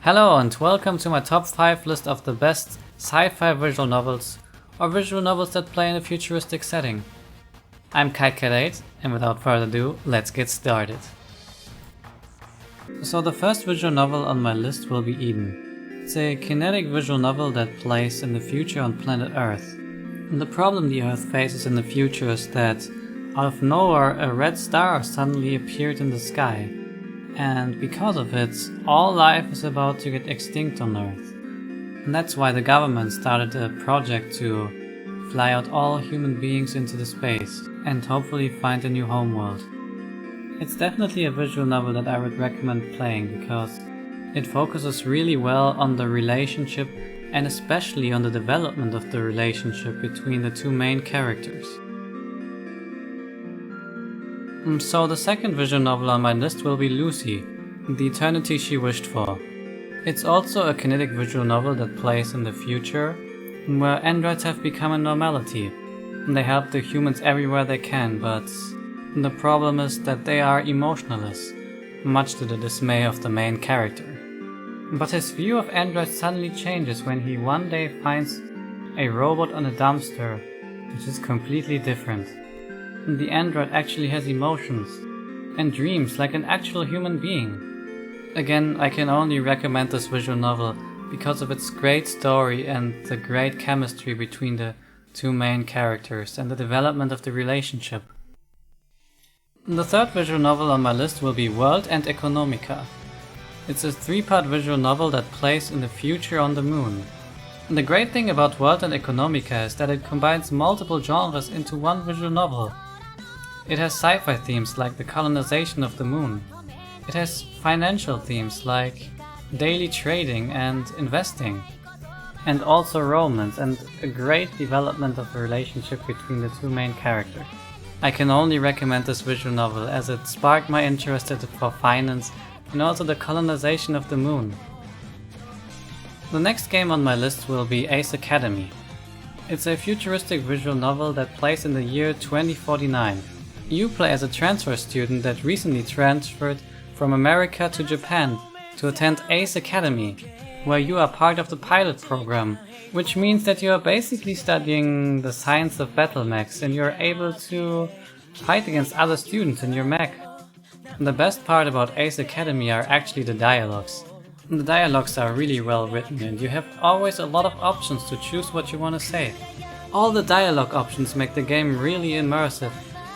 Hello and welcome to my top 5 list of the best sci-fi visual novels or visual novels that play in a futuristic setting. I'm KiteCat8 and without further ado, let's get started. So the first visual novel on my list will be Eden. It's a kinetic visual novel that plays in the future on planet Earth. And the problem the Earth faces in the future is that out of nowhere a red star suddenly appeared in the sky. And because of it, all life is about to get extinct on Earth. And that's why the government started a project to fly out all human beings into the space and hopefully find a new homeworld. It's definitely a visual novel that I would recommend playing because it focuses really well on the relationship and especially on the development of the relationship between the two main characters. So the second visual novel on my list will be Lucy, The Eternity She Wished For. It's also a kinetic visual novel that plays in the future, where androids have become a normality. They help the humans everywhere they can, but the problem is that they are emotionless, much to the dismay of the main character. But his view of androids suddenly changes when he one day finds a robot on a dumpster, which is completely different. The android actually has emotions and dreams like an actual human being. Again, I can only recommend this visual novel because of its great story and the great chemistry between the two main characters and the development of the relationship. The third visual novel on my list will be End Economica. It's a 3-part visual novel that plays in the future on the moon. The great thing about End Economica is that it combines multiple genres into one visual novel. It has sci-fi themes like the colonization of the moon. It has financial themes like daily trading and investing. And also romance and a great development of the relationship between the two main characters. I can only recommend this visual novel as it sparked my interest for finance and also the colonization of the moon. The next game on my list will be Ace Academy. It's a futuristic visual novel that plays in the year 2049. You play as a transfer student that recently transferred from America to Japan to attend Ace Academy, where you are part of the pilot program, which means that you are basically studying the science of battle mechs and you are able to fight against other students in your mech. The best part about Ace Academy are actually the dialogues. The dialogues are really well written and you have always a lot of options to choose what you want to say. All the dialogue options make the game really immersive,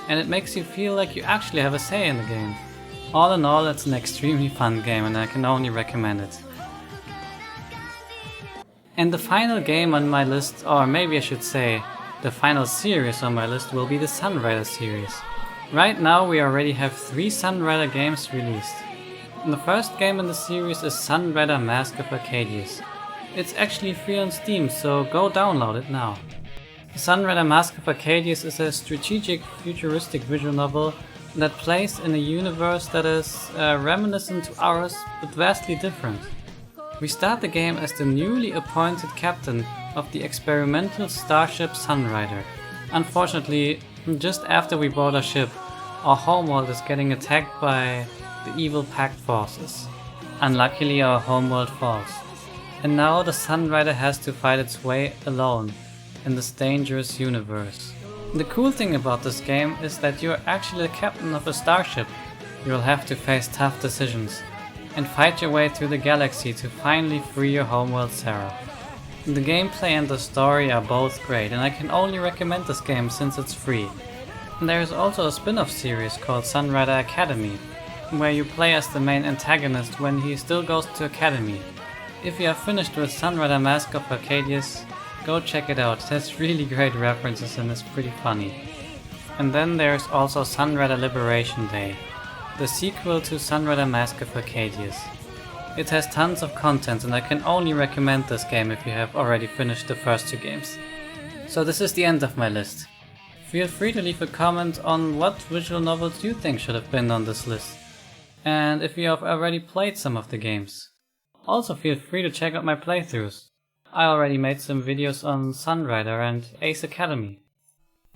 and it makes you feel like you actually have a say in the game. All in all, it's an extremely fun game and I can only recommend it. And the final game on my list, or maybe I should say, the final series on my list will be the Sunrider series. Right now we already have 3 Sunrider games released. And the first game in the series is Sunrider Mask of Arcadius. It's actually free on Steam, so go download it now. Sunrider Mask of Arcadius is a strategic futuristic visual novel that plays in a universe that is reminiscent to ours but vastly different. We start the game as the newly appointed captain of the experimental starship Sunrider. Unfortunately, just after we board our ship, our homeworld is getting attacked by the evil Pact forces. Unluckily, our homeworld falls. And now the Sunrider has to fight its way alone in this dangerous universe. The cool thing about this game is that you are actually the captain of a starship. You will have to face tough decisions and fight your way through the galaxy to finally free your homeworld Sarah. The gameplay and the story are both great and I can only recommend this game since it's free. And there is also a spin-off series called Sunrider Academy, where you play as the main antagonist when he still goes to Academy. If you are finished with Sunrider Mask of Arcadius, go check it out, it has really great references and is pretty funny. And then there's also Sunrider Liberation Day, the sequel to Sunrider Mask of Arcadius. It has tons of content and I can only recommend this game if you have already finished the first 2 games. So this is the end of my list. Feel free to leave a comment on what visual novels you think should have been on this list, and if you have already played some of the games. Also feel free to check out my playthroughs. I already made some videos on Sunrider and Ace Academy.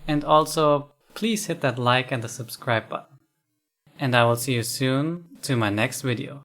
And also, please hit that like and the subscribe button. And I will see you soon to my next video.